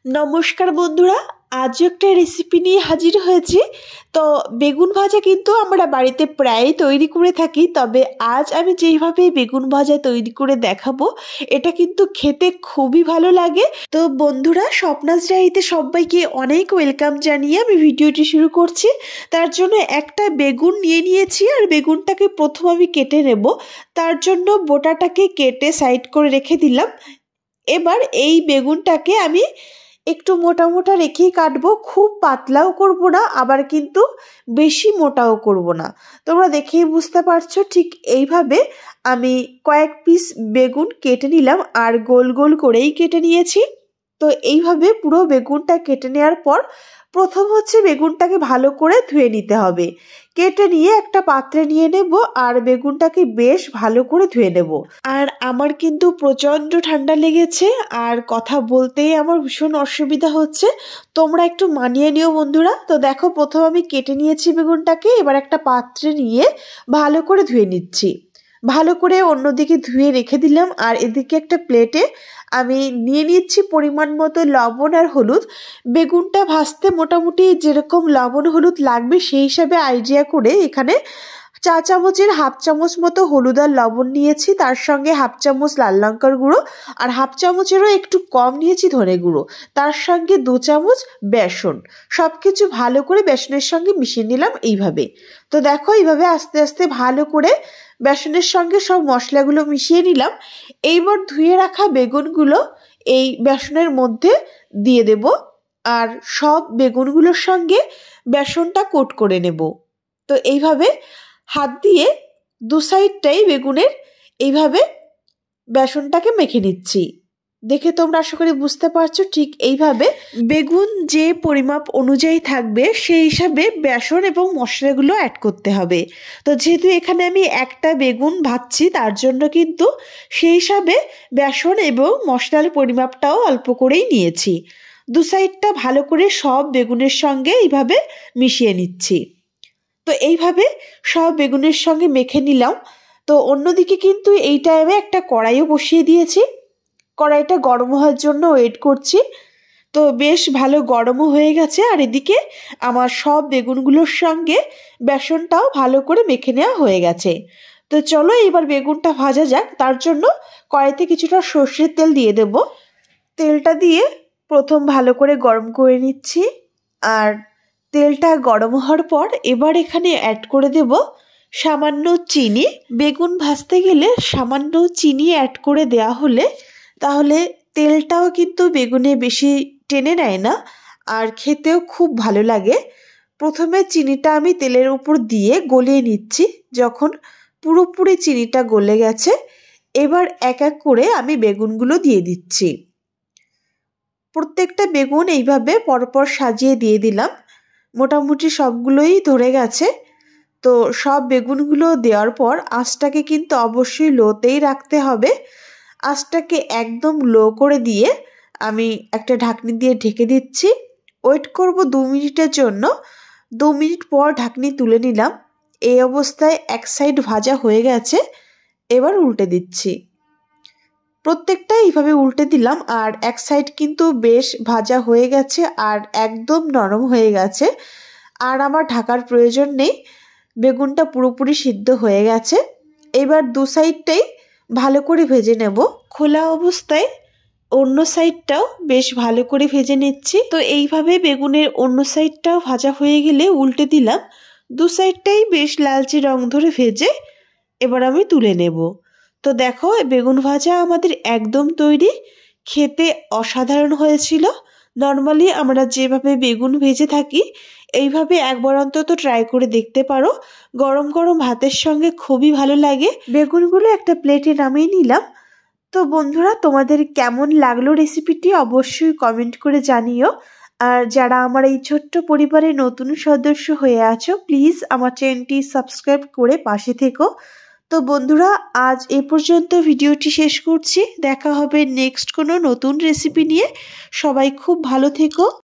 নমস্কার বন্ধুরা, আজ একটা রেসিপি নিয়ে হাজির হয়েছি। তো বেগুন ভাজা কিন্তু আমরা বাড়িতে প্রায়ই তৈরি করে থাকি, তবে আজ আমি যেইভাবে বেগুন ভাজা তৈরি করে দেখাবো এটা কিন্তু খেতে খুবই ভালো লাগে। তো বন্ধুরা, স্বপ্নাস ডায়েরিতে সবাইকে অনেক ওয়েলকাম জানিয়ে আমি ভিডিওটি শুরু করছি। তার জন্য একটা বেগুন নিয়ে নিয়েছি, আর বেগুনটাকে প্রথম আমি কেটে নেব। তার জন্য বোটাটাকে কেটে সাইড করে রেখে দিলাম। এবার এই বেগুনটাকে আমি একটু মোটা মোটা রেখেই কাটবো, খুব পাতলাও করব না, আবার কিন্তু বেশি মোটাও করব না। তোমরা দেখেই বুঝতে পারছো, ঠিক এইভাবে আমি কয়েক পিস বেগুন কেটে নিলাম, আর গোল গোল করেই কেটে নিয়েছি। তো এইভাবে পুরো বেগুনটা কেটে নেওয়ার পর প্রথম হচ্ছে বেগুনটাকে ভালো করে ধুয়ে নিতে হবে। কেটে নিয়ে একটা পাত্রে নিয়ে নেব, আর বেগুনটাকে বেশ ভালো করে ধুয়ে নেব। আর আমার কিন্তু প্রচণ্ড ঠান্ডা লেগেছে, আর কথা বলতেই আমার ভীষণ অসুবিধা হচ্ছে, তোমরা একটু মানিয়ে নিও বন্ধুরা। তো দেখো, প্রথম আমি কেটে নিয়েছি বেগুনটাকে, এবার একটা পাত্রে নিয়ে ভালো করে ধুয়ে নিচ্ছি। ভালো করে অন্যদিকে ধুয়ে রেখে দিলাম, আর এদিকে একটা প্লেটে আমি নিয়ে নিচ্ছি পরিমাণ মতো লবণ আর হলুদ। বেগুনটা ভাজতে মোটামুটি যেরকম লবণ হলুদ লাগবে সেই হিসাবে আইডিয়া করে এখানে চা চামচের হাফ চামচ মতো হলুদ আর লবণ নিয়েছি, তার সঙ্গে হাফ চামচ লাল লঙ্কার গুঁড়ো, আর হাফ চামচেরও একটু কম নিয়েছি ধনে গুঁড়ো, তার সঙ্গে 2 চামচ বেসন। সব কিছু ভালো করে বেসনের সঙ্গে মিশিয়ে নিলাম এইভাবে। তো দেখো, এইভাবে আস্তে আস্তে ভালো করে বেসনের সঙ্গে সব মশলাগুলো মিশিয়ে নিলাম। এইবার ধুয়ে রাখা বেগুনগুলো এই বেসনের মধ্যে দিয়ে দেব, আর সব বেগুনগুলোর সঙ্গে বেসনটা কোট করে নেব। তো এইভাবে হাত দিয়ে দু সাইডটাই বেগুনের এইভাবে বেসনটাকে মেখে নিচ্ছি। দেখে তোমরা আশা করি বুঝতে পারছো, ঠিক এইভাবে বেগুন যে পরিমাপ অনুযায়ী থাকবে সেই হিসাবে বেসন এবং মশলাগুলো অ্যাড করতে হবে। তো যেহেতু এখানে আমি একটা বেগুন ভাজছি, তার জন্য কিন্তু সেই হিসাবে বেসন এবং মশলার পরিমাপটাও অল্প করেই নিয়েছি। দু সাইডটা ভালো করে সব বেগুনের সঙ্গে এইভাবে মিশিয়ে নিচ্ছি। তো এইভাবে সব বেগুনের সঙ্গে মেখে নিলাম। তো অন্যদিকে কিন্তু এই টাইমে একটা কড়াইও বসিয়ে দিয়েছি। কড়াইটা গরম হওয়ার জন্য ওয়েট করছি। তো বেশ ভালো গরমও হয়ে গেছে, আর এদিকে আমার সব বেগুনগুলোর সঙ্গে বেসনটাও ভালো করে মেখে নেওয়া হয়ে গেছে। তো চলো এবার বেগুনটা ভাজা যাক। তার জন্য কড়াইতে কিছুটা সর্ষের তেল দিয়ে দেব। তেলটা দিয়ে প্রথম ভালো করে গরম করে নিচ্ছি, আর তেলটা গরম হওয়ার পর এবার এখানে অ্যাড করে দেব সামান্য চিনি। বেগুন ভাজতে গেলে সামান্য চিনি অ্যাড করে দেওয়া হলে তাহলে তেলটাও কিন্তু বেগুনে বেশি টেনে নেয় না, আর খেতেও খুব ভালো লাগে। প্রথমে চিনিটা আমি তেলের উপর দিয়ে গলিয়ে নিচ্ছি। যখন পুরোপুরি চিনিটা গলে গেছে, এবার এক এক করে আমি বেগুনগুলো দিয়ে দিচ্ছি। প্রত্যেকটা বেগুন এইভাবে পরপর সাজিয়ে দিয়ে দিলাম। মোটামুটি সবগুলোই ধরে গেছে। তো সব বেগুনগুলো দেওয়ার পর আঁচটাকে কিন্তু অবশ্যই লোতেই রাখতে হবে। আঁচটাকে একদম লো করে দিয়ে আমি একটা ঢাকনি দিয়ে ঢেকে দিচ্ছি। ওয়েট করব 2 মিনিটের জন্য। 2 মিনিট পর ঢাকনি তুলে নিলাম। এই অবস্থায় এক সাইড ভাজা হয়ে গেছে, এবার উল্টে দিচ্ছি। প্রত্যেকটা এইভাবে উল্টে দিলাম, আর এক সাইড কিন্তু বেশ ভাজা হয়ে গেছে আর একদম নরম হয়ে গেছে, আর আমার ঢাকার প্রয়োজন নেই। বেগুনটা পুরোপুরি সিদ্ধ হয়ে গেছে। এবার দু সাইডটাই ভালো করে ভেজে নেব। খোলা অবস্থায় অন্য সাইডটাও বেশ ভালো করে ভেজে নিচ্ছি। তো এইভাবে বেগুনের অন্য সাইডটাও ভাজা হয়ে গেলে উল্টে দিলাম। দু সাইডটাই বেশ লালচে রং ধরে ভেজে এবার আমি তুলে নেব। তো দেখো, বেগুন ভাজা আমাদের একদম তৈরি। খেতে অসাধারণ হয়েছিল। নর্মালি আমরা যেভাবে বেগুন ভেজে থাকি এইভাবে একবার অন্তত ট্রাই করে দেখতে পারো। গরম গরম ভাতের সঙ্গে খুবই ভালো লাগে। বেগুনগুলো একটা প্লেটে নামিয়ে নিলাম। তো বন্ধুরা, তোমাদের কেমন লাগলো রেসিপিটি অবশ্যই কমেন্ট করে জানিও। আর যারা আমার এই ছোট্ট পরিবারের নতুন সদস্য হয়ে আছো, প্লিজ আমার চ্যানেলটি সাবস্ক্রাইব করে পাশে থেকো। তো বন্ধুরা, আজ এ পর্যন্ত ভিডিওটি শেষ করছি। দেখা হবে নেক্সট কোনো নতুন রেসিপি নিয়ে। সবাই খুব ভালো থেকো।